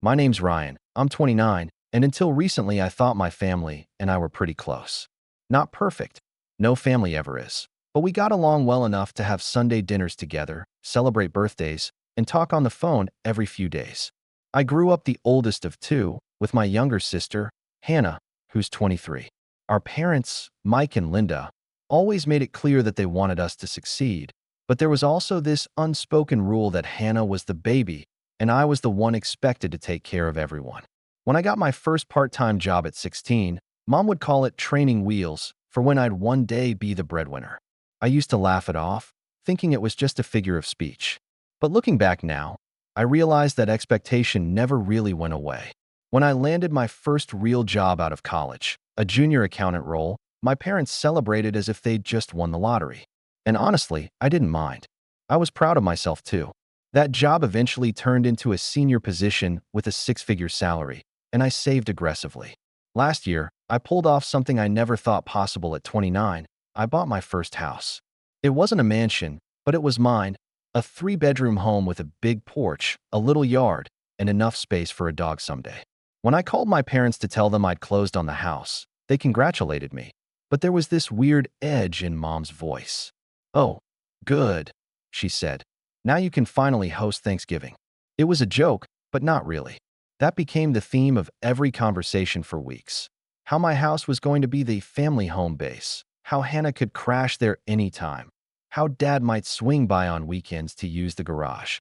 My name's Ryan. I'm 29, and until recently I thought my family and I were pretty close. Not perfect. No family ever is. But we got along well enough to have Sunday dinners together, celebrate birthdays, and talk on the phone every few days. I grew up the oldest of two, with my younger sister, Hannah, who's 23. Our parents, Mike and Linda, always made it clear that they wanted us to succeed, but there was also this unspoken rule that Hannah was the baby and I was the one expected to take care of everyone. When I got my first part-time job at 16, Mom would call it training wheels for when I'd one day be the breadwinner. I used to laugh it off, thinking it was just a figure of speech. But looking back now, I realized that expectation never really went away. When I landed my first real job out of college, a junior accountant role, my parents celebrated as if they'd just won the lottery. And honestly, I didn't mind. I was proud of myself too. That job eventually turned into a senior position with a six-figure salary, and I saved aggressively. Last year, I pulled off something I never thought possible at 29. I bought my first house. It wasn't a mansion, but it was mine, a three-bedroom home with a big porch, a little yard, and enough space for a dog someday. When I called my parents to tell them I'd closed on the house, they congratulated me. But there was this weird edge in Mom's voice. "Oh, good," she said. "Now you can finally host Thanksgiving." It was a joke, but not really. That became the theme of every conversation for weeks. How my house was going to be the family home base. How Hannah could crash there anytime. How Dad might swing by on weekends to use the garage.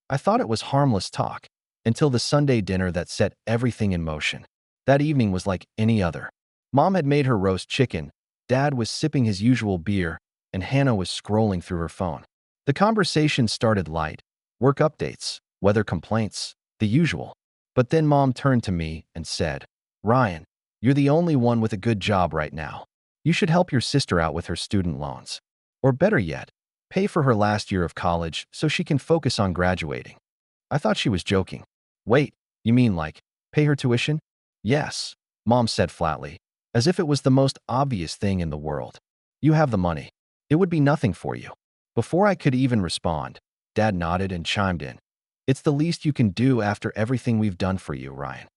I thought it was harmless talk, until the Sunday dinner that set everything in motion. That evening was like any other. Mom had made her roast chicken, Dad was sipping his usual beer, and Hannah was scrolling through her phone. The conversation started light, work updates, weather complaints, the usual. But then Mom turned to me and said, "Ryan, you're the only one with a good job right now. You should help your sister out with her student loans. Or better yet, pay for her last year of college so she can focus on graduating." I thought she was joking. "Wait, you mean like, pay her tuition?" "Yes," Mom said flatly, as if it was the most obvious thing in the world. "You have the money. It would be nothing for you." Before I could even respond, Dad nodded and chimed in. "It's the least you can do after everything we've done for you, Ryan."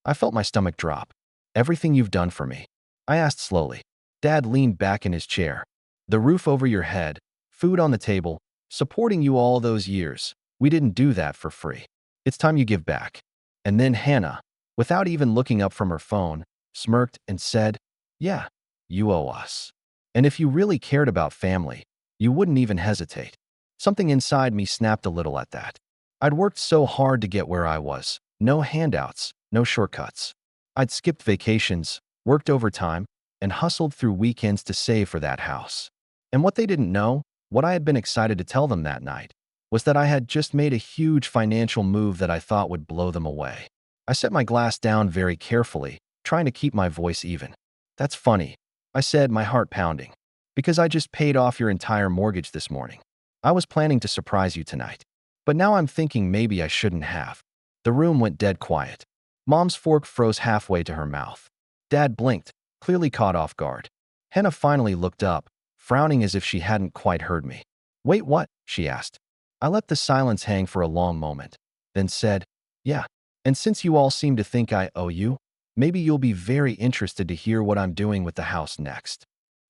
I felt my stomach drop. "Everything you've done for me?" I asked slowly. Dad leaned back in his chair. "The roof over your head, food on the table, supporting you all those years. We didn't do that for free. It's time you give back." And then Hannah, without even looking up from her phone, smirked and said, "Yeah, you owe us. And if you really cared about family, you wouldn't even hesitate." Something inside me snapped a little at that. I'd worked so hard to get where I was. No handouts, no shortcuts. I'd skipped vacations, worked overtime, and hustled through weekends to save for that house. And what they didn't know, what I had been excited to tell them that night, was that I had just made a huge financial move that I thought would blow them away. I set my glass down very carefully, trying to keep my voice even. "That's funny," I said, my heart pounding, "because I just paid off your entire mortgage this morning. I was planning to surprise you tonight. But now I'm thinking maybe I shouldn't have." The room went dead quiet. Mom's fork froze halfway to her mouth. Dad blinked, clearly caught off guard. Hannah finally looked up, frowning as if she hadn't quite heard me. "Wait, what?" she asked. I let the silence hang for a long moment, then said, "Yeah, and since you all seem to think I owe you, maybe you'll be very interested to hear what I'm doing with the house next."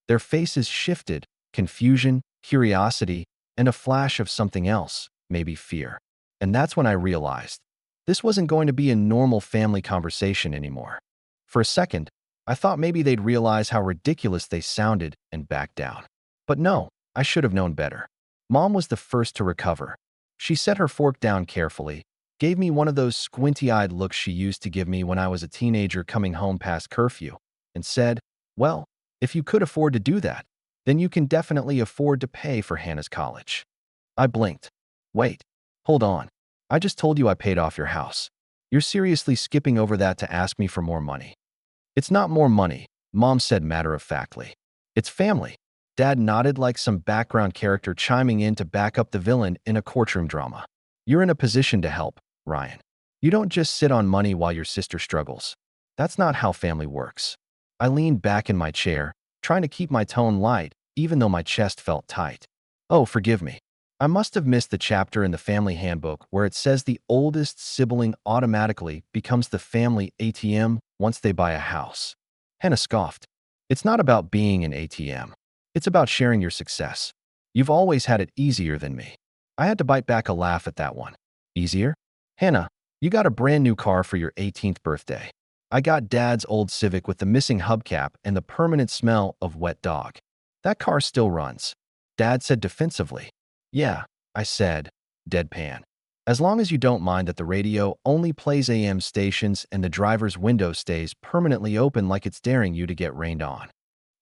Their faces shifted, confusion, curiosity, and a flash of something else, maybe fear. And that's when I realized this wasn't going to be a normal family conversation anymore. For a second, I thought maybe they'd realize how ridiculous they sounded and back down. But no, I should have known better. Mom was the first to recover. She set her fork down carefully, gave me one of those squinty-eyed looks she used to give me when I was a teenager coming home past curfew, and said, "Well, if you could afford to do that, then you can definitely afford to pay for Hannah's college." I blinked. "Wait, hold on. I just told you I paid off your house. You're seriously skipping over that to ask me for more money?" "It's not more money," Mom said matter-of-factly. "It's family." Dad nodded like some background character chiming in to back up the villain in a courtroom drama. "You're in a position to help, Ryan. You don't just sit on money while your sister struggles. That's not how family works." I leaned back in my chair, trying to keep my tone light, even though my chest felt tight. "Oh, forgive me. I must have missed the chapter in the family handbook where it says the oldest sibling automatically becomes the family ATM once they buy a house. Hannah scoffed. It's not about being an ATM. It's about sharing your success. You've always had it easier than me. I had to bite back a laugh at that one. Easier? Hannah, you got a brand new car for your 18th birthday. I got Dad's old Civic with the missing hubcap and the permanent smell of wet dog. That car still runs. Dad said defensively. Yeah, I said, deadpan. As long as you don't mind that the radio only plays AM stations and the driver's window stays permanently open like it's daring you to get rained on.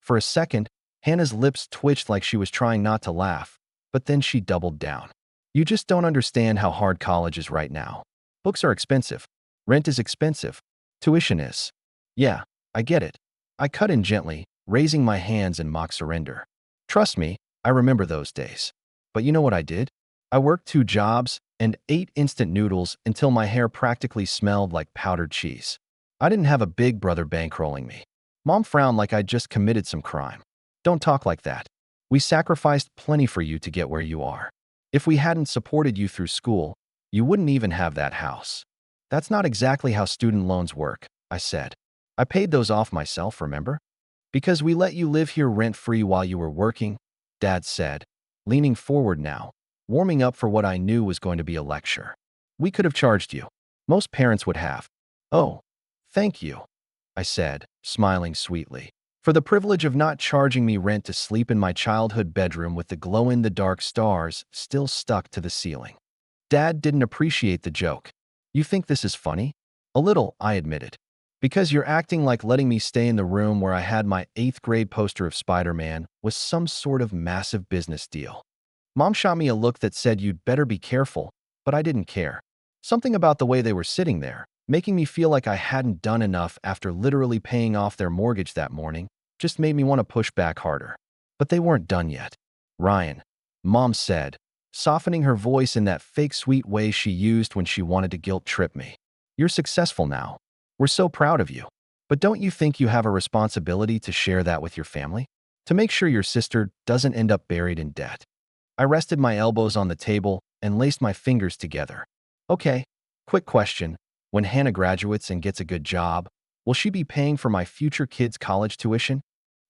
For a second, Hannah's lips twitched like she was trying not to laugh, but then she doubled down. You just don't understand how hard college is right now. Books are expensive. Rent is expensive. Tuition is. Yeah, I get it. I cut in gently, raising my hands in mock surrender. Trust me, I remember those days. But you know what I did? I worked 2 jobs and ate instant noodles until my hair practically smelled like powdered cheese. I didn't have a big brother bankrolling me. Mom frowned like I'd just committed some crime. Don't talk like that. We sacrificed plenty for you to get where you are. If we hadn't supported you through school, you wouldn't even have that house. That's not exactly how student loans work, I said. I paid those off myself, remember? Because we let you live here rent-free while you were working, Dad said, leaning forward now, warming up for what I knew was going to be a lecture. We could have charged you. Most parents would have. Oh, thank you, I said, smiling sweetly, for the privilege of not charging me rent to sleep in my childhood bedroom with the glow-in-the-dark stars still stuck to the ceiling. Dad didn't appreciate the joke. You think this is funny? A little, I admitted. Because you're acting like letting me stay in the room where I had my 8th grade poster of Spider-Man was some sort of massive business deal. Mom shot me a look that said you'd better be careful, but I didn't care. Something about the way they were sitting there, making me feel like I hadn't done enough after literally paying off their mortgage that morning, just made me want to push back harder. But they weren't done yet. Ryan, Mom said, softening her voice in that fake sweet way she used when she wanted to guilt-trip me. You're successful now. We're so proud of you. But don't you think you have a responsibility to share that with your family? To make sure your sister doesn't end up buried in debt? I rested my elbows on the table and laced my fingers together. Okay, quick question. When Hannah graduates and gets a good job, will she be paying for my future kids' college tuition?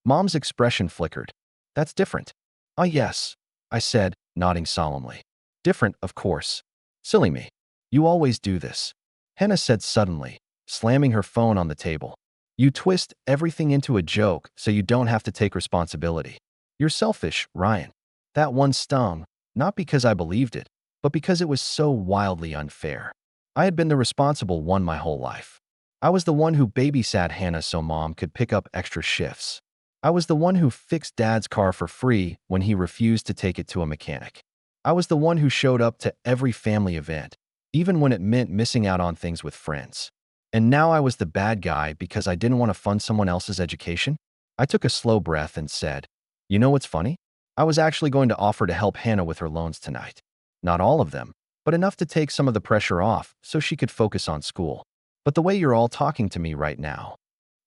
Mom's expression flickered. That's different. Ah, yes, I said, nodding solemnly. Different, of course. Silly me. You always do this. Hannah said suddenly, slamming her phone on the table. You twist everything into a joke so you don't have to take responsibility. You're selfish, Ryan. That one stung, not because I believed it, but because it was so wildly unfair. I had been the responsible one my whole life. I was the one who babysat Hannah so Mom could pick up extra shifts. I was the one who fixed Dad's car for free when he refused to take it to a mechanic. I was the one who showed up to every family event, even when it meant missing out on things with friends. And now I was the bad guy because I didn't want to fund someone else's education? I took a slow breath and said, you know what's funny? I was actually going to offer to help Hannah with her loans tonight. Not all of them, but enough to take some of the pressure off so she could focus on school. But the way you're all talking to me right now.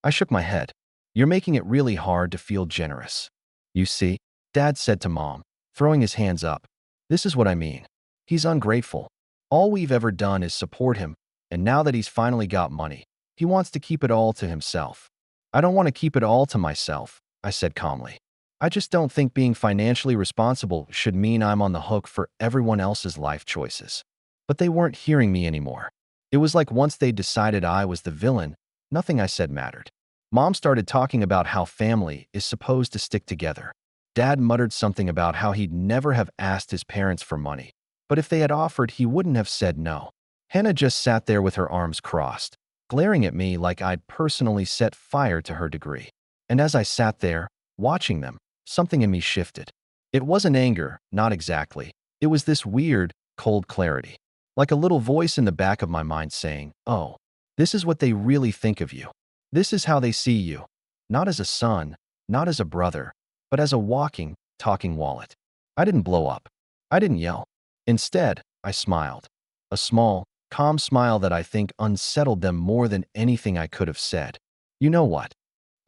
I shook my head. You're making it really hard to feel generous. You see, Dad said to Mom, throwing his hands up. This is what I mean. He's ungrateful. All we've ever done is support him, and now that he's finally got money, he wants to keep it all to himself. I don't want to keep it all to myself, I said calmly. I just don't think being financially responsible should mean I'm on the hook for everyone else's life choices. But they weren't hearing me anymore. It was like once they decided I was the villain, nothing I said mattered. Mom started talking about how family is supposed to stick together. Dad muttered something about how he'd never have asked his parents for money, but if they had offered, he wouldn't have said no. Hannah just sat there with her arms crossed, glaring at me like I'd personally set fire to her degree. And as I sat there, watching them, something in me shifted. It wasn't anger, not exactly. It was this weird, cold clarity. Like a little voice in the back of my mind saying, oh, this is what they really think of you. This is how they see you. Not as a son, not as a brother, but as a walking, talking wallet. I didn't blow up. I didn't yell. Instead, I smiled. A small, calm smile that I think unsettled them more than anything I could have said. You know what?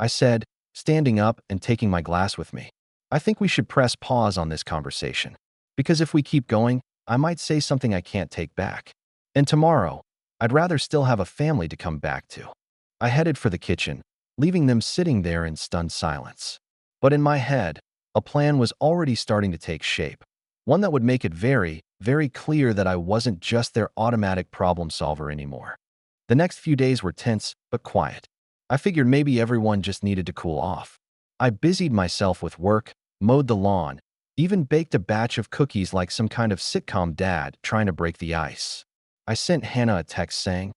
I said, standing up and taking my glass with me. I think we should press pause on this conversation. Because if we keep going, I might say something I can't take back. And tomorrow, I'd rather still have a family to come back to. I headed for the kitchen, leaving them sitting there in stunned silence. But in my head, a plan was already starting to take shape. One that would make it very, very clear that I wasn't just their automatic problem solver anymore. The next few days were tense, but quiet. I figured maybe everyone just needed to cool off. I busied myself with work, mowed the lawn, even baked a batch of cookies like some kind of sitcom dad trying to break the ice. I sent Hannah a text saying,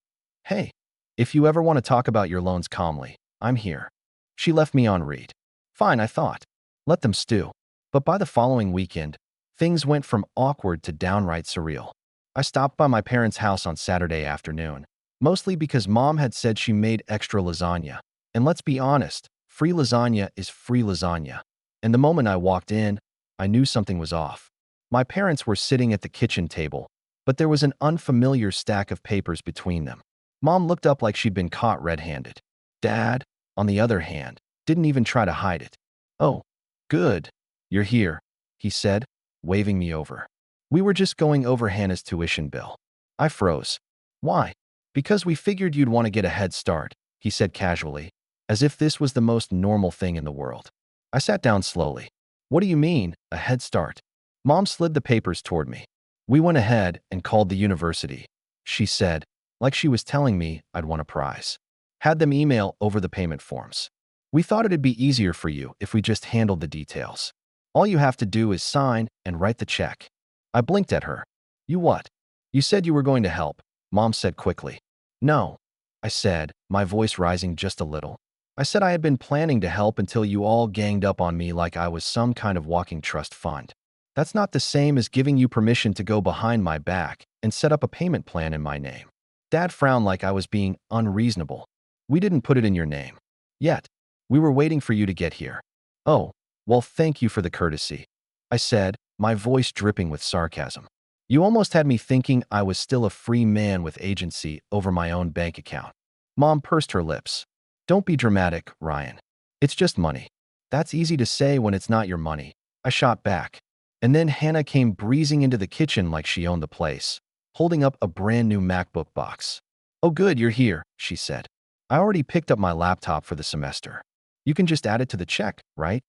"Hey, if you ever want to talk about your loans calmly, I'm here." She left me on read. Fine, I thought. Let them stew. But by the following weekend, things went from awkward to downright surreal. I stopped by my parents' house on Saturday afternoon, mostly because Mom had said she made extra lasagna. And let's be honest, free lasagna is free lasagna. And the moment I walked in, I knew something was off. My parents were sitting at the kitchen table, but there was an unfamiliar stack of papers between them. Mom looked up like she'd been caught red-handed. Dad, on the other hand, didn't even try to hide it. "Oh, good. You're here," he said, waving me over. "We were just going over Hannah's tuition bill." I froze. "Why?" "Because we figured you'd want to get a head start," he said casually, as if this was the most normal thing in the world. I sat down slowly. "What do you mean, a head start?" Mom slid the papers toward me. "We went ahead and called the university," she said, like she was telling me I'd won a prize. "Had them email over the payment forms. We thought it'd be easier for you if we just handled the details. All you have to do is sign and write the check." I blinked at her. "You what?" "You said you were going to help," Mom said quickly. "No," I said, my voice rising just a little. "I said I had been planning to help until you all ganged up on me like I was some kind of walking trust fund. That's not the same as giving you permission to go behind my back and set up a payment plan in my name." Dad frowned like I was being unreasonable. "We didn't put it in your name. Yet. We were waiting for you to get here." "Oh, well, thank you for the courtesy," I said, my voice dripping with sarcasm. "You almost had me thinking I was still a free man with agency over my own bank account." Mom pursed her lips. "Don't be dramatic, Ryan. It's just money." "That's easy to say when it's not your money," I shot back. And then Hannah came breezing into the kitchen like she owned the place, holding up a brand new MacBook box. "Oh good, you're here," she said. "I already picked up my laptop for the semester. You can just add it to the check, right?"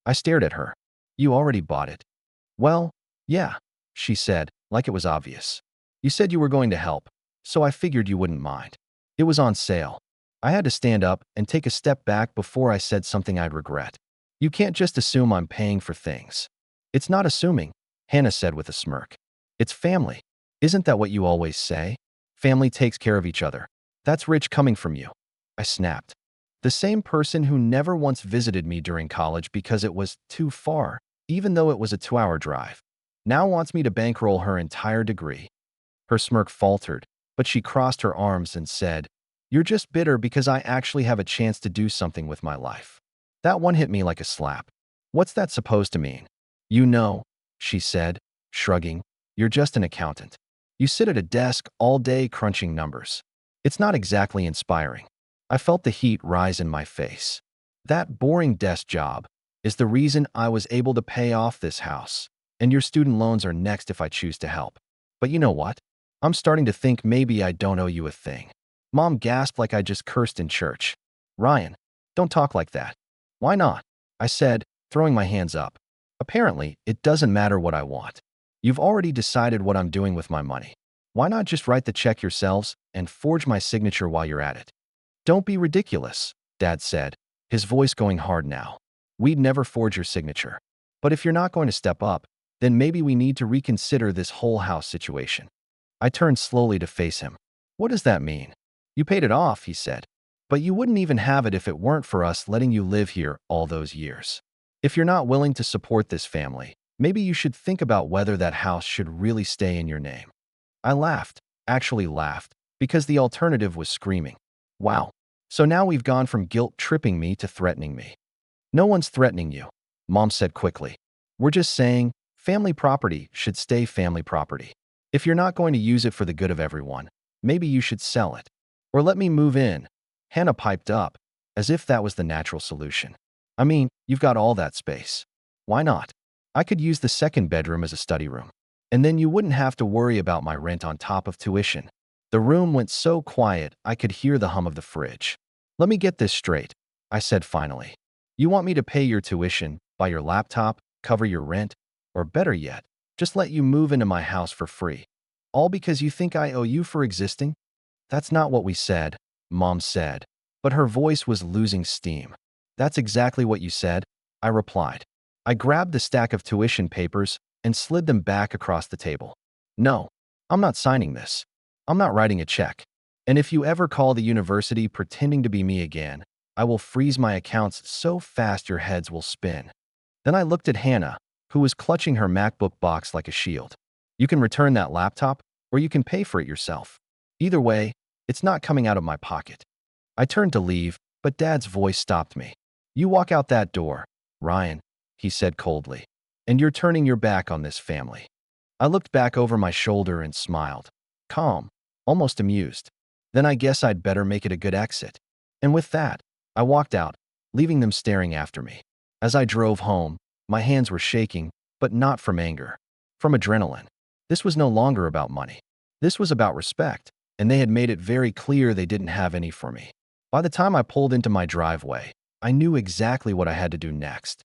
I stared at her. "You already bought it." "Well, yeah," she said, like it was obvious. "You said you were going to help, so I figured you wouldn't mind. It was on sale." I had to stand up and take a step back before I said something I'd regret. "You can't just assume I'm paying for things." "It's not assuming," Hannah said with a smirk. "It's family. Isn't that what you always say? Family takes care of each other. That's rich coming from you." I snapped. The same person who never once visited me during college because it was too far, even though it was a 2-hour drive, now wants me to bankroll her entire degree. Her smirk faltered, but she crossed her arms and said, "You're just bitter because I actually have a chance to do something with my life." That one hit me like a slap. "What's that supposed to mean?" "You know," she said, shrugging, "you're just an accountant. You sit at a desk all day crunching numbers. It's not exactly inspiring." I felt the heat rise in my face. "That boring desk job is the reason I was able to pay off this house, and your student loans are next if I choose to help. But you know what? I'm starting to think maybe I don't owe you a thing." Mom gasped like I just cursed in church. "Ryan, don't talk like that." "Why not?" I said, throwing my hands up. "Apparently, it doesn't matter what I want. You've already decided what I'm doing with my money. Why not just write the check yourselves and forge my signature while you're at it?" "Don't be ridiculous," Dad said, his voice going hard now. "We'd never forge your signature. But if you're not going to step up, then maybe we need to reconsider this whole house situation." I turned slowly to face him. "What does that mean?" "You paid it off," he said. "But you wouldn't even have it if it weren't for us letting you live here all those years. If you're not willing to support this family, maybe you should think about whether that house should really stay in your name." I laughed, actually laughed, because the alternative was screaming. "Wow. So now we've gone from guilt-tripping me to threatening me." "No one's threatening you," Mom said quickly. "We're just saying family property should stay family property. If you're not going to use it for the good of everyone, maybe you should sell it. Or let me move in." Hannah piped up, as if that was the natural solution. "I mean, you've got all that space. Why not?" I could use the second bedroom as a study room. And then you wouldn't have to worry about my rent on top of tuition. The room went so quiet I could hear the hum of the fridge. Let me get this straight, I said finally. You want me to pay your tuition, buy your laptop, cover your rent, or better yet, just let you move into my house for free? All because you think I owe you for existing? That's not what we said, Mom said, but her voice was losing steam. That's exactly what you said, I replied. I grabbed the stack of tuition papers and slid them back across the table. No, I'm not signing this. I'm not writing a check. And if you ever call the university pretending to be me again, I will freeze my accounts so fast your heads will spin. Then I looked at Hannah, who was clutching her MacBook box like a shield. You can return that laptop, or you can pay for it yourself. Either way, it's not coming out of my pocket. I turned to leave, but Dad's voice stopped me. You walk out that door, Ryan, he said coldly, and you're turning your back on this family. I looked back over my shoulder and smiled, calm, almost amused. Then I guess I'd better make it a good exit. And with that, I walked out, leaving them staring after me. As I drove home, my hands were shaking, but not from anger, from adrenaline. This was no longer about money. This was about respect, and they had made it very clear they didn't have any for me. By the time I pulled into my driveway, I knew exactly what I had to do next.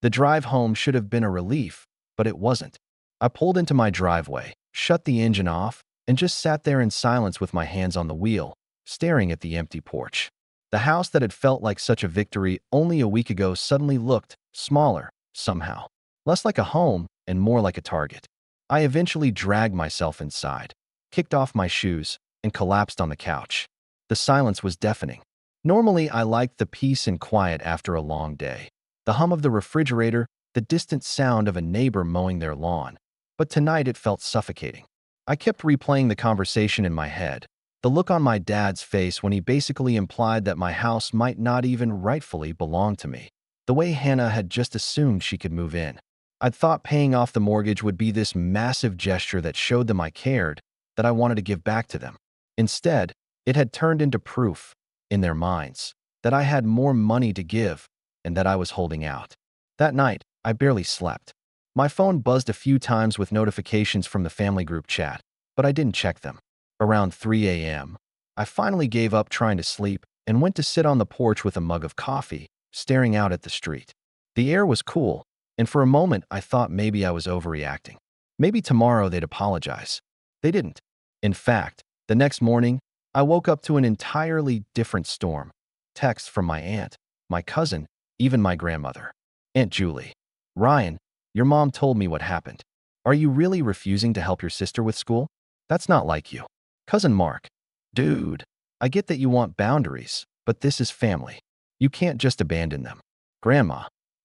The drive home should have been a relief, but it wasn't. I pulled into my driveway, shut the engine off, and just sat there in silence with my hands on the wheel, staring at the empty porch. The house that had felt like such a victory only a week ago suddenly looked smaller, somehow. Less like a home and more like a target. I eventually dragged myself inside, kicked off my shoes, and collapsed on the couch. The silence was deafening. Normally, I liked the peace and quiet after a long day. The hum of the refrigerator, the distant sound of a neighbor mowing their lawn. But tonight it felt suffocating. I kept replaying the conversation in my head, the look on my dad's face when he basically implied that my house might not even rightfully belong to me. The way Hannah had just assumed she could move in. I'd thought paying off the mortgage would be this massive gesture that showed them I cared, that I wanted to give back to them. Instead, it had turned into proof, in their minds, that I had more money to give and that I was holding out. That night, I barely slept. My phone buzzed a few times with notifications from the family group chat, but I didn't check them. Around 3 a.m., I finally gave up trying to sleep and went to sit on the porch with a mug of coffee, staring out at the street. The air was cool, and for a moment I thought maybe I was overreacting. Maybe tomorrow they'd apologize. They didn't. In fact, the next morning, I woke up to an entirely different storm. Texts from my aunt, my cousin, even my grandmother. Aunt Julie. Ryan, your mom told me what happened. Are you really refusing to help your sister with school? That's not like you. Cousin Mark. Dude, I get that you want boundaries, but this is family. You can't just abandon them. Grandma.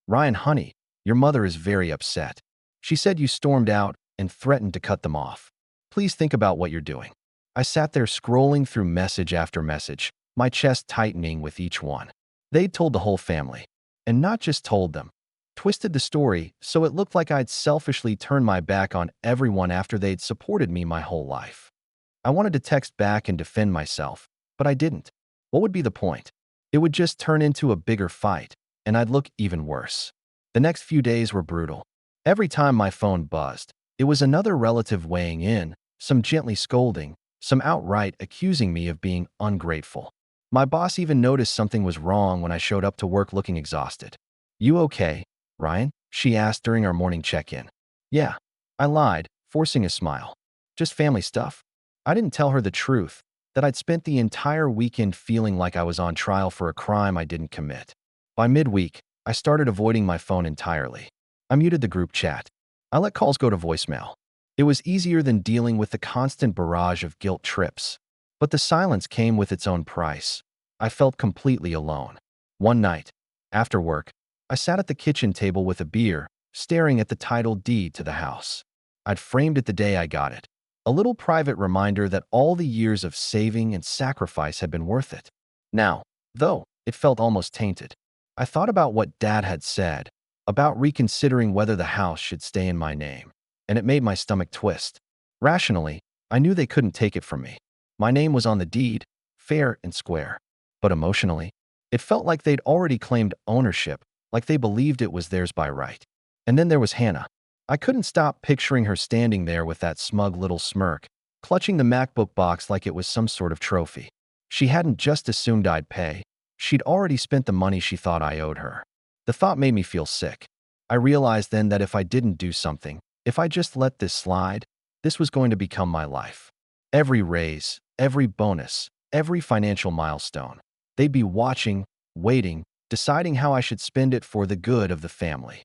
Ryan, honey, your mother is very upset. She said you stormed out and threatened to cut them off. Please think about what you're doing. I sat there scrolling through message after message, my chest tightening with each one. They'd told the whole family, and not just told them, twisted the story so it looked like I'd selfishly turned my back on everyone after they'd supported me my whole life. I wanted to text back and defend myself, but I didn't. What would be the point? It would just turn into a bigger fight, and I'd look even worse. The next few days were brutal. Every time my phone buzzed, it was another relative weighing in, some gently scolding, some outright accusing me of being ungrateful. My boss even noticed something was wrong when I showed up to work looking exhausted. You okay, Ryan? She asked during our morning check-in. Yeah, I lied, forcing a smile. Just family stuff. I didn't tell her the truth, that I'd spent the entire weekend feeling like I was on trial for a crime I didn't commit. By midweek, I started avoiding my phone entirely. I muted the group chat. I let calls go to voicemail. It was easier than dealing with the constant barrage of guilt trips. But the silence came with its own price. I felt completely alone. One night, after work, I sat at the kitchen table with a beer, staring at the title deed to the house. I'd framed it the day I got it. A little private reminder that all the years of saving and sacrifice had been worth it. Now, though, it felt almost tainted. I thought about what Dad had said, about reconsidering whether the house should stay in my name, and it made my stomach twist. Rationally, I knew they couldn't take it from me. My name was on the deed, fair and square. But emotionally, it felt like they'd already claimed ownership, like they believed it was theirs by right. And then there was Hannah. I couldn't stop picturing her standing there with that smug little smirk, clutching the MacBook box like it was some sort of trophy. She hadn't just assumed I'd pay. She'd already spent the money she thought I owed her. The thought made me feel sick. I realized then that if I didn't do something, if I just let this slide, this was going to become my life. Every raise, every bonus, every financial milestone. They'd be watching, waiting, deciding how I should spend it for the good of the family.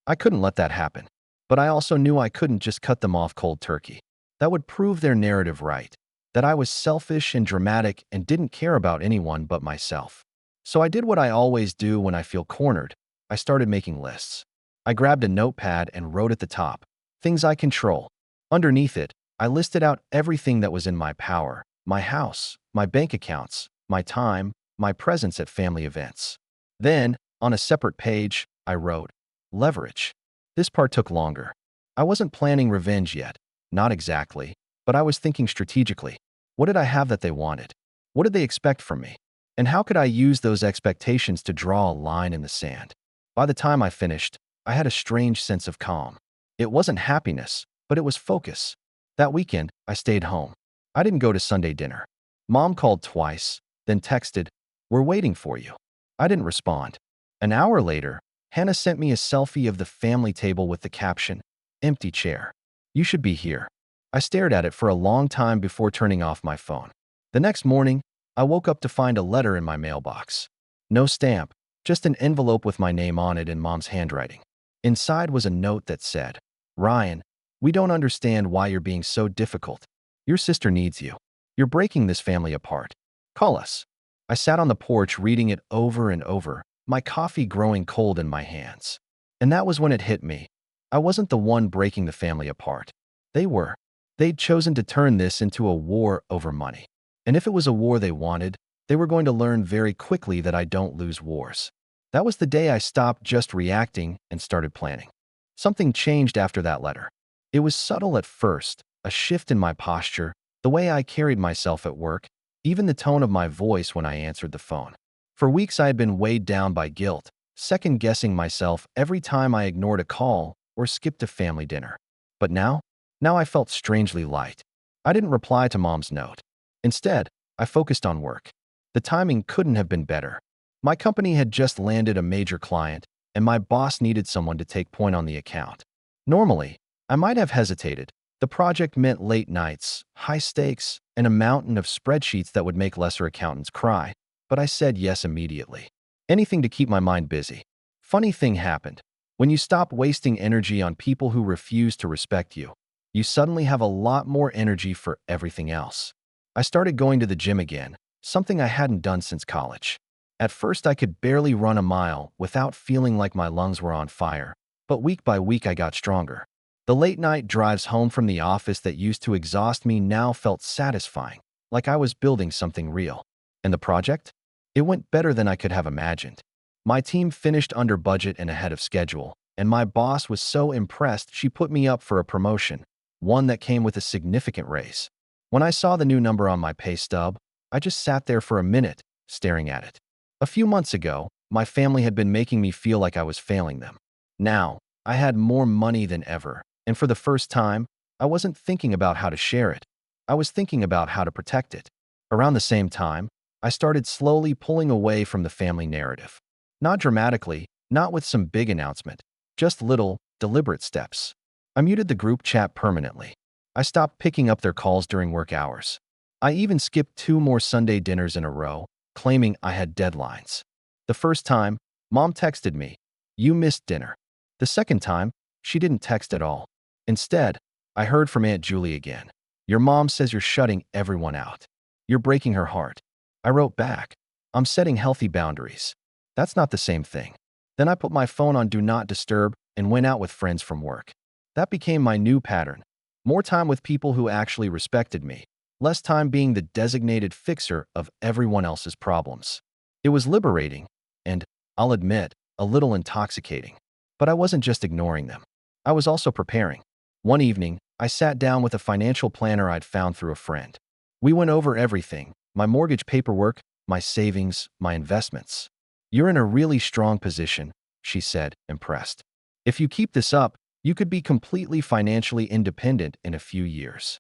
I couldn't let that happen. But I also knew I couldn't just cut them off cold turkey. That would prove their narrative right, that I was selfish and dramatic and didn't care about anyone but myself. So I did what I always do when I feel cornered. I started making lists. I grabbed a notepad and wrote at the top, things I control. Underneath it, I listed out everything that was in my power, my house, my bank accounts, my time, my presence at family events. Then, on a separate page, I wrote, leverage. This part took longer. I wasn't planning revenge yet. Not exactly. But I was thinking strategically. What did I have that they wanted? What did they expect from me? And how could I use those expectations to draw a line in the sand? By the time I finished, I had a strange sense of calm. It wasn't happiness, but it was focus. That weekend, I stayed home. I didn't go to Sunday dinner. Mom called twice, then texted, "We're waiting for you." I didn't respond. An hour later, Hannah sent me a selfie of the family table with the caption, "Empty chair. You should be here." I stared at it for a long time before turning off my phone. The next morning, I woke up to find a letter in my mailbox. No stamp, just an envelope with my name on it in Mom's handwriting. Inside was a note that said, "Ryan, we don't understand why you're being so difficult. Your sister needs you. You're breaking this family apart. Call us." I sat on the porch reading it over and over, my coffee growing cold in my hands. And that was when it hit me. I wasn't the one breaking the family apart. They were. They'd chosen to turn this into a war over money. And if it was a war they wanted, they were going to learn very quickly that I don't lose wars. That was the day I stopped just reacting and started planning. Something changed after that letter. It was subtle at first, a shift in my posture, the way I carried myself at work, even the tone of my voice when I answered the phone. For weeks I had been weighed down by guilt, second-guessing myself every time I ignored a call or skipped a family dinner. But now I felt strangely light. I didn't reply to Mom's note. Instead, I focused on work. The timing couldn't have been better. My company had just landed a major client, and my boss needed someone to take point on the account. Normally, I might have hesitated. The project meant late nights, high stakes, and a mountain of spreadsheets that would make lesser accountants cry. But I said yes immediately. Anything to keep my mind busy. Funny thing happened. When you stop wasting energy on people who refuse to respect you, you suddenly have a lot more energy for everything else. I started going to the gym again, something I hadn't done since college. At first, I could barely run a mile without feeling like my lungs were on fire, but week by week I got stronger. The late-night drives home from the office that used to exhaust me now felt satisfying, like I was building something real. And the project? It went better than I could have imagined. My team finished under budget and ahead of schedule, and my boss was so impressed she put me up for a promotion, one that came with a significant raise. When I saw the new number on my pay stub, I just sat there for a minute, staring at it. A few months ago, my family had been making me feel like I was failing them. Now, I had more money than ever, and for the first time, I wasn't thinking about how to share it. I was thinking about how to protect it. Around the same time, I started slowly pulling away from the family narrative. Not dramatically, not with some big announcement, just little, deliberate steps. I muted the group chat permanently. I stopped picking up their calls during work hours. I even skipped 2 more Sunday dinners in a row, claiming I had deadlines. The first time, Mom texted me, "You missed dinner." The second time, she didn't text at all. Instead, I heard from Aunt Julie again. "Your mom says you're shutting everyone out. You're breaking her heart." I wrote back, "I'm setting healthy boundaries. That's not the same thing." Then I put my phone on Do Not Disturb and went out with friends from work. That became my new pattern. More time with people who actually respected me, less time being the designated fixer of everyone else's problems. It was liberating and, I'll admit, a little intoxicating. But I wasn't just ignoring them. I was also preparing. One evening, I sat down with a financial planner I'd found through a friend. We went over everything, my mortgage paperwork, my savings, my investments. "You're in a really strong position," she said, impressed. If you keep this up, you could be completely financially independent in a few years.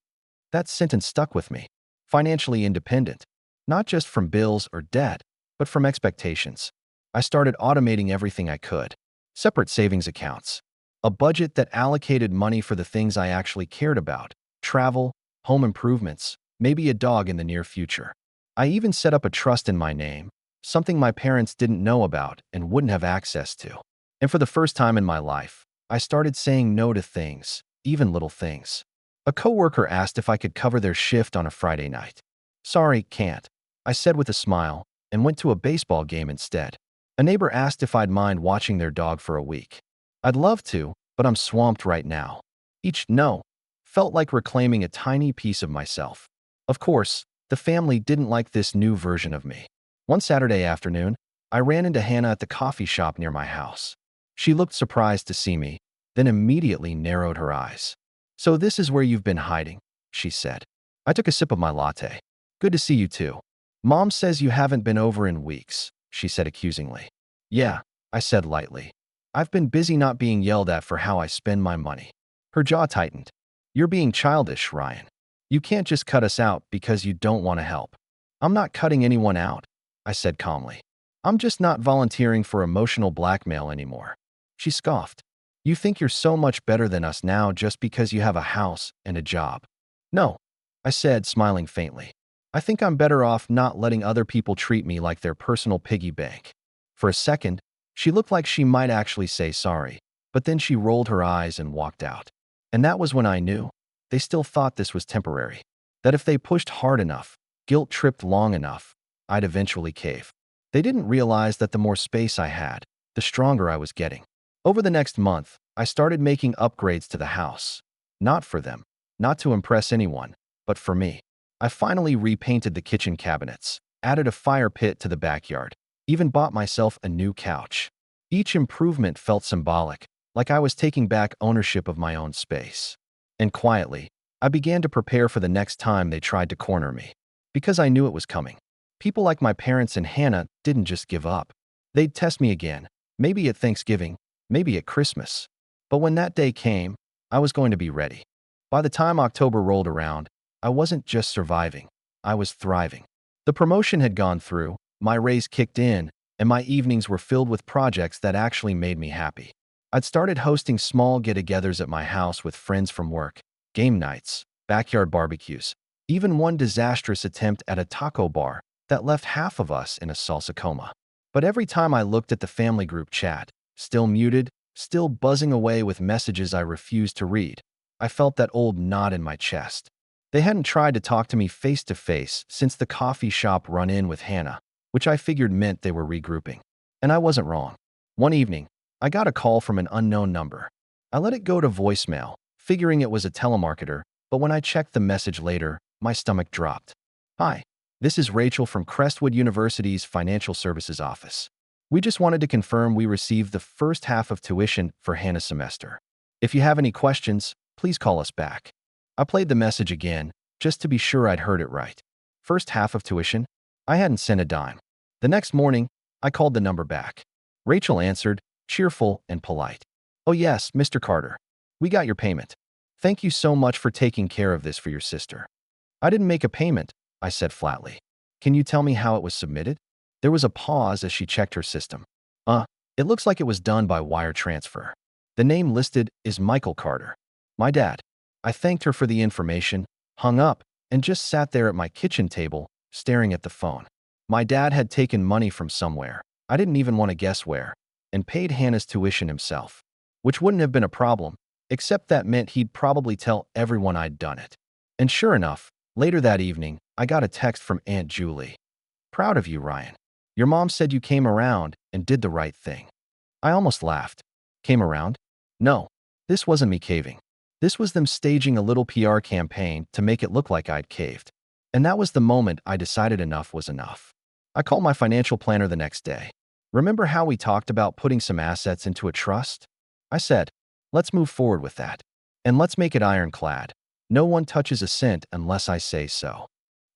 That sentence stuck with me. Financially independent. Not just from bills or debt, but from expectations. I started automating everything I could. Separate savings accounts. A budget that allocated money for the things I actually cared about. Travel, home improvements, maybe a dog in the near future. I even set up a trust in my name, something my parents didn't know about and wouldn't have access to. And for the first time in my life, I started saying no to things, even little things. A coworker asked if I could cover their shift on a Friday night. Sorry, can't, I said with a smile, and went to a baseball game instead. A neighbor asked if I'd mind watching their dog for a week. I'd love to, but I'm swamped right now. Each no felt like reclaiming a tiny piece of myself. Of course, the family didn't like this new version of me. One Saturday afternoon, I ran into Hannah at the coffee shop near my house. She looked surprised to see me, then immediately narrowed her eyes. "So this is where you've been hiding," she said. I took a sip of my latte. "Good to see you too. Mom says you haven't been over in weeks," she said accusingly. "Yeah," I said lightly. "I've been busy not being yelled at for how I spend my money." Her jaw tightened. "You're being childish, Ryan. You can't just cut us out because you don't want to help." "I'm not cutting anyone out," I said calmly. "I'm just not volunteering for emotional blackmail anymore." She scoffed. "You think you're so much better than us now just because you have a house and a job." "No," I said, smiling faintly. "I think I'm better off not letting other people treat me like their personal piggy bank." For a second, she looked like she might actually say sorry, but then she rolled her eyes and walked out. And that was when I knew. They still thought this was temporary. That if they pushed hard enough, guilt tripped long enough, I'd eventually cave. They didn't realize that the more space I had, the stronger I was getting. Over the next month, I started making upgrades to the house. Not for them, not to impress anyone, but for me. I finally repainted the kitchen cabinets, added a fire pit to the backyard, even bought myself a new couch. Each improvement felt symbolic, like I was taking back ownership of my own space. And quietly, I began to prepare for the next time they tried to corner me. Because I knew it was coming. People like my parents and Hannah didn't just give up. They'd test me again, maybe at Thanksgiving, maybe at Christmas. But when that day came, I was going to be ready. By the time October rolled around, I wasn't just surviving, I was thriving. The promotion had gone through, my raise kicked in, and my evenings were filled with projects that actually made me happy. I'd started hosting small get-togethers at my house with friends from work, game nights, backyard barbecues, even one disastrous attempt at a taco bar that left half of us in a salsa coma. But every time I looked at the family group chat, still muted, still buzzing away with messages I refused to read, I felt that old knot in my chest. They hadn't tried to talk to me face to face since the coffee shop run-in with Hannah, which I figured meant they were regrouping. And I wasn't wrong. One evening, I got a call from an unknown number. I let it go to voicemail, figuring it was a telemarketer, but when I checked the message later, my stomach dropped. "Hi, this is Rachel from Crestwood University's Financial Services Office. We just wanted to confirm we received the first half of tuition for Hannah's semester. If you have any questions, please call us back." I played the message again, just to be sure I'd heard it right. First half of tuition? I hadn't sent a dime. The next morning, I called the number back. Rachel answered, cheerful and polite. "Oh yes, Mr. Carter. We got your payment. Thank you so much for taking care of this for your sister." "I didn't make a payment," I said flatly. "Can you tell me how it was submitted?" There was a pause as she checked her system. It looks like it was done by wire transfer. The name listed is Michael Carter. My dad." I thanked her for the information, hung up, and just sat there at my kitchen table, staring at the phone. My dad had taken money from somewhere, I didn't even want to guess where, and paid Hannah's tuition himself. Which wouldn't have been a problem, except that meant he'd probably tell everyone I'd done it. And sure enough, later that evening, I got a text from Aunt Julie. "Proud of you, Ryan. Your mom said you came around and did the right thing." I almost laughed. Came around? No, this wasn't me caving. This was them staging a little PR campaign to make it look like I'd caved. And that was the moment I decided enough was enough. I called my financial planner the next day. "Remember how we talked about putting some assets into a trust?" I said, "Let's move forward with that. And let's make it ironclad. No one touches a cent unless I say so."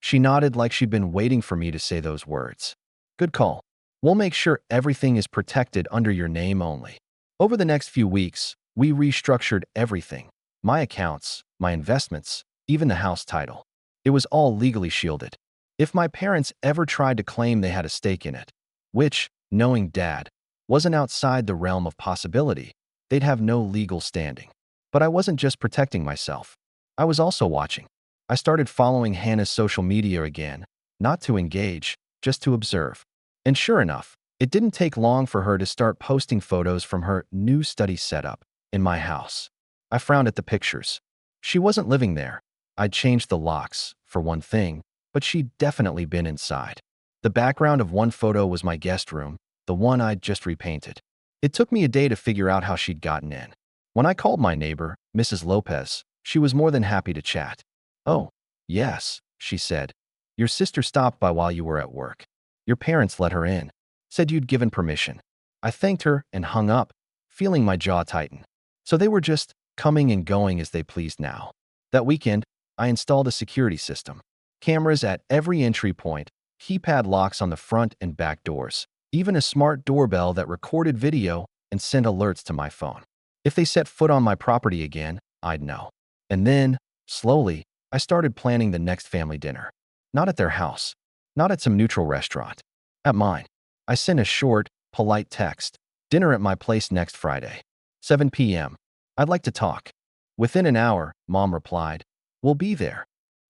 She nodded like she'd been waiting for me to say those words. "Good call. We'll make sure everything is protected under your name only." Over the next few weeks, we restructured everything. My accounts, my investments, even the house title. It was all legally shielded. If my parents ever tried to claim they had a stake in it, which, knowing Dad, wasn't outside the realm of possibility, they'd have no legal standing. But I wasn't just protecting myself. I was also watching. I started following Hannah's social media again, not to engage, just to observe. And sure enough, it didn't take long for her to start posting photos from her new study setup in my house. I frowned at the pictures. She wasn't living there. I'd changed the locks, for one thing, but she'd definitely been inside. The background of one photo was my guest room, the one I'd just repainted. It took me a day to figure out how she'd gotten in. When I called my neighbor, Mrs. Lopez, she was more than happy to chat. "Oh, yes," she said. "Your sister stopped by while you were at work. Your parents let her in. Said you'd given permission." I thanked her and hung up, feeling my jaw tighten. So they were just coming and going as they pleased now. That weekend, I installed a security system. Cameras at every entry point, keypad locks on the front and back doors, even a smart doorbell that recorded video and sent alerts to my phone. If they set foot on my property again, I'd know. And then, slowly, I started planning the next family dinner. Not at their house, not at some neutral restaurant. At mine. I sent a short, polite text. "Dinner at my place next Friday. 7 p.m. I'd like to talk." Within an hour, Mom replied, "We'll be there."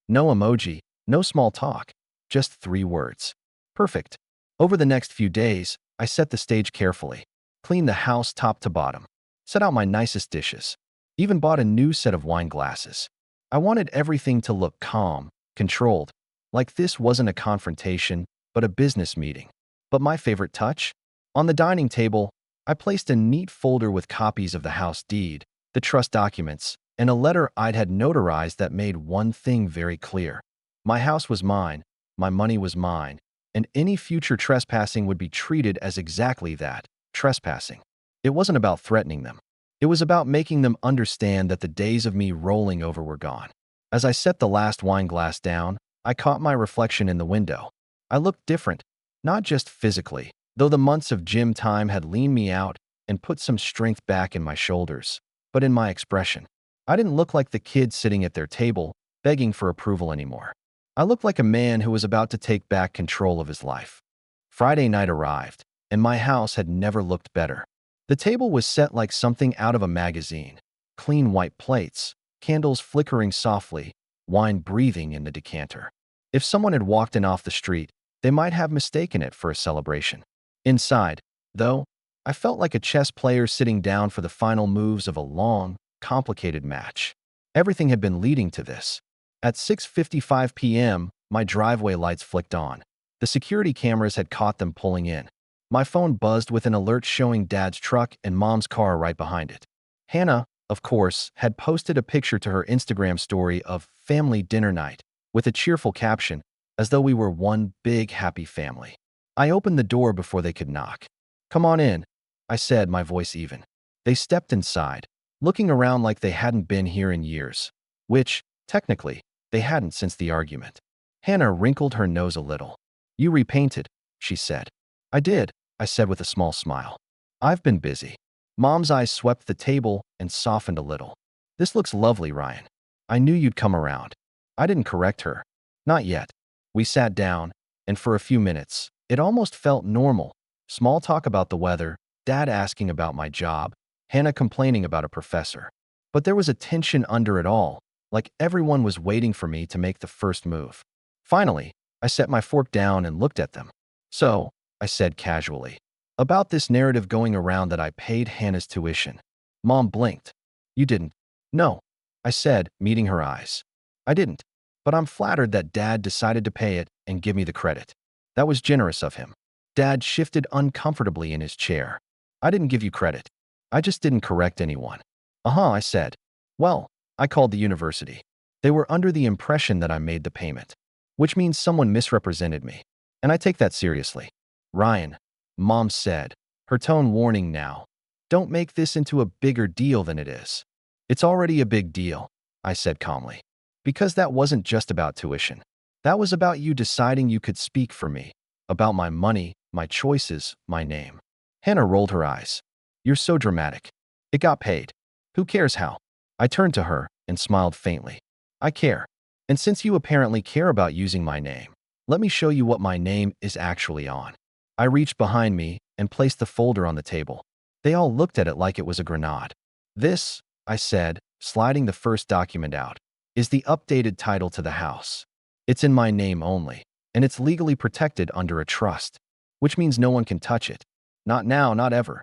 No emoji, no small talk, just 3 words. Perfect. Over the next few days, I set the stage carefully, cleaned the house top to bottom, set out my nicest dishes, even bought a new set of wine glasses. I wanted everything to look calm, controlled, like this wasn't a confrontation, but a business meeting. But my favorite touch? On the dining table, I placed a neat folder with copies of the house deed, the trust documents, and a letter I'd had notarized that made one thing very clear. My house was mine, my money was mine, and any future trespassing would be treated as exactly that, trespassing. It wasn't about threatening them. It was about making them understand that the days of me rolling over were gone. As I set the last wine glass down, I caught my reflection in the window. I looked different, not just physically, though the months of gym time had leaned me out and put some strength back in my shoulders, but in my expression. I didn't look like the kid sitting at their table, begging for approval anymore. I looked like a man who was about to take back control of his life. Friday night arrived, and my house had never looked better. The table was set like something out of a magazine. Clean white plates, candles flickering softly, wine breathing in the decanter. If someone had walked in off the street, they might have mistaken it for a celebration. Inside, though, I felt like a chess player sitting down for the final moves of a long, complicated match. Everything had been leading to this. At 6:55 p.m., my driveway lights flicked on. The security cameras had caught them pulling in. My phone buzzed with an alert showing Dad's truck and Mom's car right behind it. Hannah, of course, had posted a picture to her Instagram story of family dinner night with a cheerful caption, as though we were one big happy family. I opened the door before they could knock. "Come on in," I said, my voice even. They stepped inside, looking around like they hadn't been here in years, which, technically, they hadn't since the argument. Hannah wrinkled her nose a little. "You repainted," she said. "I did," I said with a small smile. "I've been busy." Mom's eyes swept the table and softened a little. "This looks lovely, Ryan. I knew you'd come around." I didn't correct her. Not yet. We sat down, and for a few minutes, it almost felt normal. Small talk about the weather, Dad asking about my job, Hannah complaining about a professor. But there was a tension under it all, like everyone was waiting for me to make the first move. Finally, I set my fork down and looked at them. "So," I said casually, "about this narrative going around that I paid Hannah's tuition." Mom blinked. "You didn't?" "No," I said, meeting her eyes. "I didn't. But I'm flattered that Dad decided to pay it and give me the credit. That was generous of him." Dad shifted uncomfortably in his chair. "I didn't give you credit. I just didn't correct anyone." "Uh-huh," I said. "Well, I called the university. They were under the impression that I made the payment, which means someone misrepresented me. And I take that seriously." "Ryan," Mom said, her tone warning now, "don't make this into a bigger deal than it is." "It's already a big deal," I said calmly. "Because that wasn't just about tuition. That was about you deciding you could speak for me, about my money, my choices, my name." Hannah rolled her eyes. You're so dramatic. It got paid. Who cares how? I turned to her and smiled faintly. I care. And since you apparently care about using my name, let me show you what my name is actually on. I reached behind me and placed the folder on the table. They all looked at it like it was a grenade. This, I said, sliding the first document out, is the updated title to the house. It's in my name only, and it's legally protected under a trust, which means no one can touch it. Not now, not ever.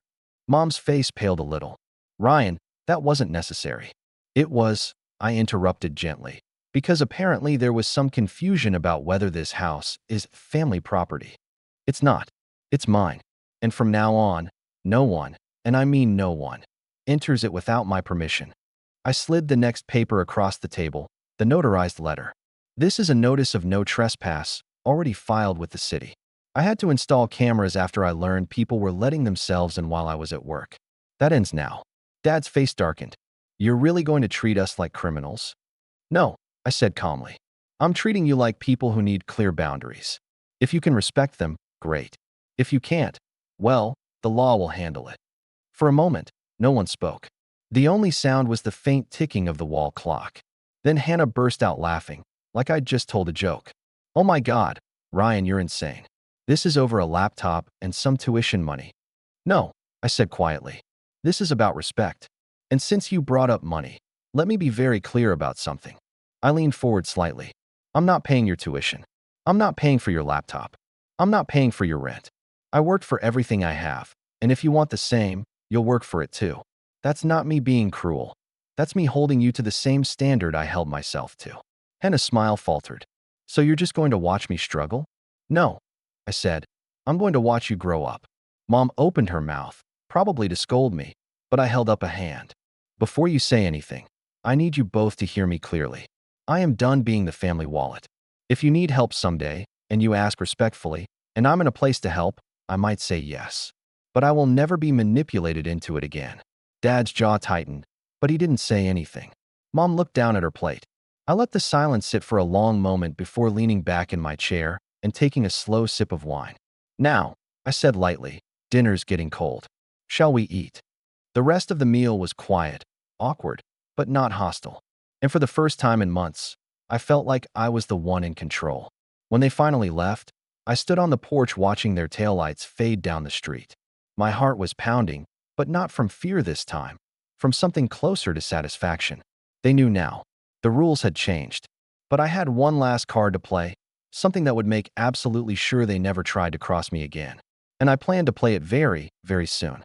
Mom's face paled a little. Ryan, that wasn't necessary. It was, I interrupted gently, because apparently there was some confusion about whether this house is family property. It's not. It's mine. And from now on, no one, and I mean no one, enters it without my permission. I slid the next paper across the table, the notarized letter. This is a notice of no trespass, already filed with the city. I had to install cameras after I learned people were letting themselves in while I was at work. That ends now. Dad's face darkened. You're really going to treat us like criminals? No, I said calmly. I'm treating you like people who need clear boundaries. If you can respect them, great. If you can't, well, the law will handle it. For a moment, no one spoke. The only sound was the faint ticking of the wall clock. Then Hannah burst out laughing, like I'd just told a joke. Oh my God, Ryan, you're insane. This is over a laptop and some tuition money. No, I said quietly. This is about respect. And since you brought up money, let me be very clear about something. I leaned forward slightly. I'm not paying your tuition. I'm not paying for your laptop. I'm not paying for your rent. I worked for everything I have, and if you want the same, you'll work for it too. That's not me being cruel. That's me holding you to the same standard I held myself to. Hannah's smile faltered. So you're just going to watch me struggle? No, I said. I'm going to watch you grow up. Mom opened her mouth, probably to scold me, but I held up a hand. Before you say anything, I need you both to hear me clearly. I am done being the family wallet. If you need help someday, and you ask respectfully, and I'm in a place to help, I might say yes. But I will never be manipulated into it again. Dad's jaw tightened, but he didn't say anything. Mom looked down at her plate. I let the silence sit for a long moment before leaning back in my chair and taking a slow sip of wine. Now, I said lightly, dinner's getting cold. Shall we eat? The rest of the meal was quiet, awkward, but not hostile. And for the first time in months, I felt like I was the one in control. When they finally left, I stood on the porch watching their taillights fade down the street. My heart was pounding, but not from fear this time, from something closer to satisfaction. They knew now. The rules had changed. But I had one last card to play, something that would make absolutely sure they never tried to cross me again. And I planned to play it very, very soon.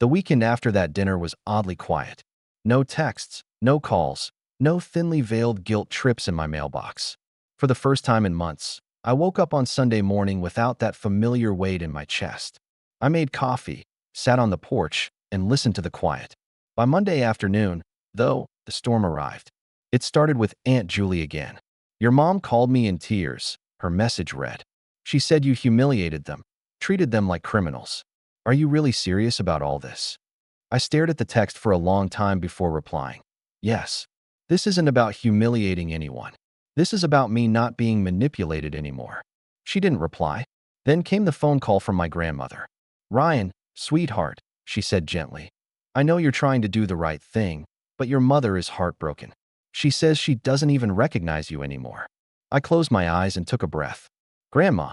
The weekend after that dinner was oddly quiet. No texts, no calls, no thinly veiled guilt trips in my mailbox. For the first time in months, I woke up on Sunday morning without that familiar weight in my chest. I made coffee, sat on the porch, and listened to the quiet. By Monday afternoon, though, the storm arrived. It started with Aunt Julie again. Your mom called me in tears, her message read. She said you humiliated them, treated them like criminals. Are you really serious about all this? I stared at the text for a long time before replying. Yes. This isn't about humiliating anyone. This is about me not being manipulated anymore. She didn't reply. Then came the phone call from my grandmother. Ryan, sweetheart, she said gently. I know you're trying to do the right thing, but your mother is heartbroken. She says she doesn't even recognize you anymore. I closed my eyes and took a breath. Grandma,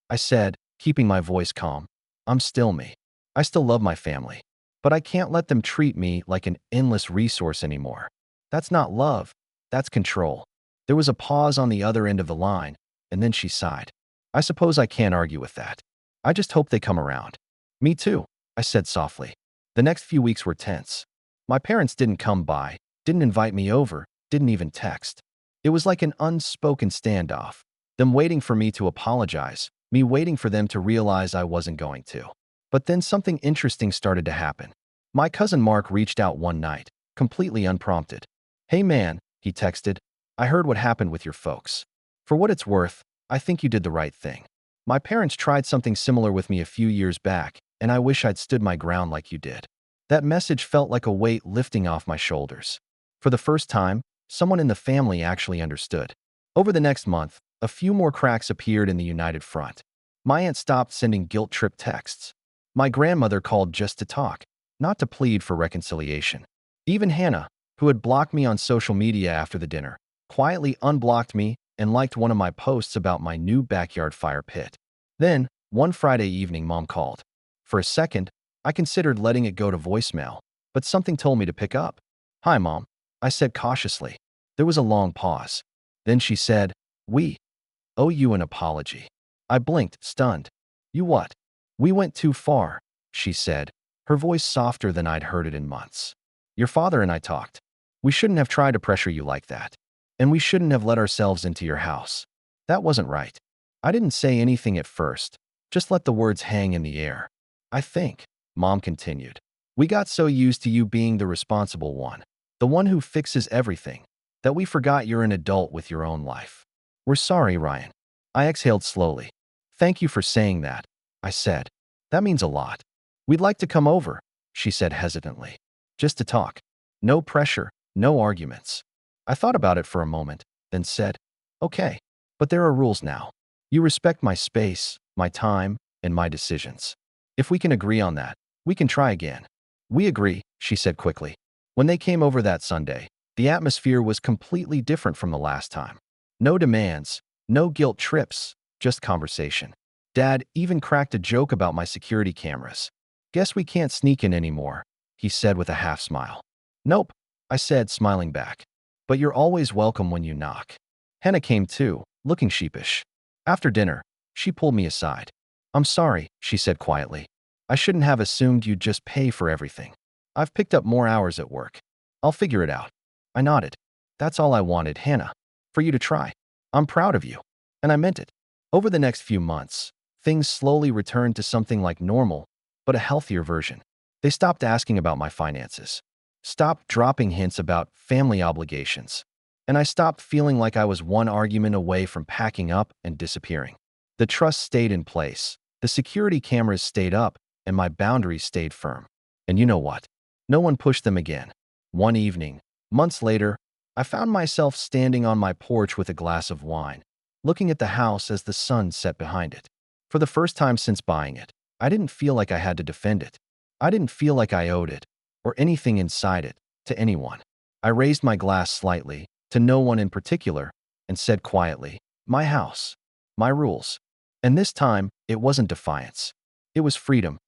I said, keeping my voice calm. I'm still me. I still love my family. But I can't let them treat me like an endless resource anymore. That's not love. That's control. There was a pause on the other end of the line, and then she sighed. I suppose I can't argue with that. I just hope they come around. Me too, I said softly. The next few weeks were tense. My parents didn't come by, didn't invite me over, didn't even text. It was like an unspoken standoff. Them waiting for me to apologize, me waiting for them to realize I wasn't going to. But then something interesting started to happen. My cousin Mark reached out one night, completely unprompted. Hey man, he texted. I heard what happened with your folks. For what it's worth, I think you did the right thing. My parents tried something similar with me a few years back, and I wish I'd stood my ground like you did. That message felt like a weight lifting off my shoulders. For the first time, someone in the family actually understood. Over the next month, a few more cracks appeared in the united front. My aunt stopped sending guilt-trip texts. My grandmother called just to talk. not to plead for reconciliation. Even Hannah, who had blocked me on social media after the dinner, quietly unblocked me and liked one of my posts about my new backyard fire pit. Then, one Friday evening, Mom called. For a second, I considered letting it go to voicemail, but something told me to pick up. "Hi, Mom," I said cautiously. There was a long pause. Then she said, "We owe you an apology." I blinked, stunned. "You what?" "We went too far," she said, her voice softer than I'd heard it in months. "Your father and I talked. We shouldn't have tried to pressure you like that. And we shouldn't have let ourselves into your house. That wasn't right." I didn't say anything at first, just let the words hang in the air. "I think," Mom continued, "we got so used to you being the responsible one, the one who fixes everything, that we forgot you're an adult with your own life. We're sorry, Ryan." I exhaled slowly. "Thank you for saying that," I said. "That means a lot." "We'd like to come over," she said hesitantly. "Just to talk. No pressure, no arguments." I thought about it for a moment, then said, "Okay, but there are rules now. You respect my space, my time, and my decisions. If we can agree on that, we can try again." "We agree," she said quickly. When they came over that Sunday, the atmosphere was completely different from the last time. No demands, no guilt trips, just conversation. Dad even cracked a joke about my security cameras. "Guess we can't sneak in anymore," he said with a half smile. "Nope," I said, smiling back. "But you're always welcome when you knock." Hannah came too, looking sheepish. After dinner, she pulled me aside. "I'm sorry," she said quietly. "I shouldn't have assumed you'd just pay for everything. I've picked up more hours at work. I'll figure it out." I nodded. "That's all I wanted, Hannah. For you to try. I'm proud of you." And I meant it. Over the next few months, things slowly returned to something like normal, but a healthier version. They stopped asking about my finances, stopped dropping hints about family obligations, and I stopped feeling like I was one argument away from packing up and disappearing. The trust stayed in place, the security cameras stayed up, and my boundaries stayed firm. And you know what? No one pushed them again. One evening, months later, I found myself standing on my porch with a glass of wine, looking at the house as the sun set behind it. For the first time since buying it, I didn't feel like I had to defend it. I didn't feel like I owed it, or anything inside it, to anyone. I raised my glass slightly, to no one in particular, and said quietly, "My house, my rules." And this time, it wasn't defiance. It was freedom.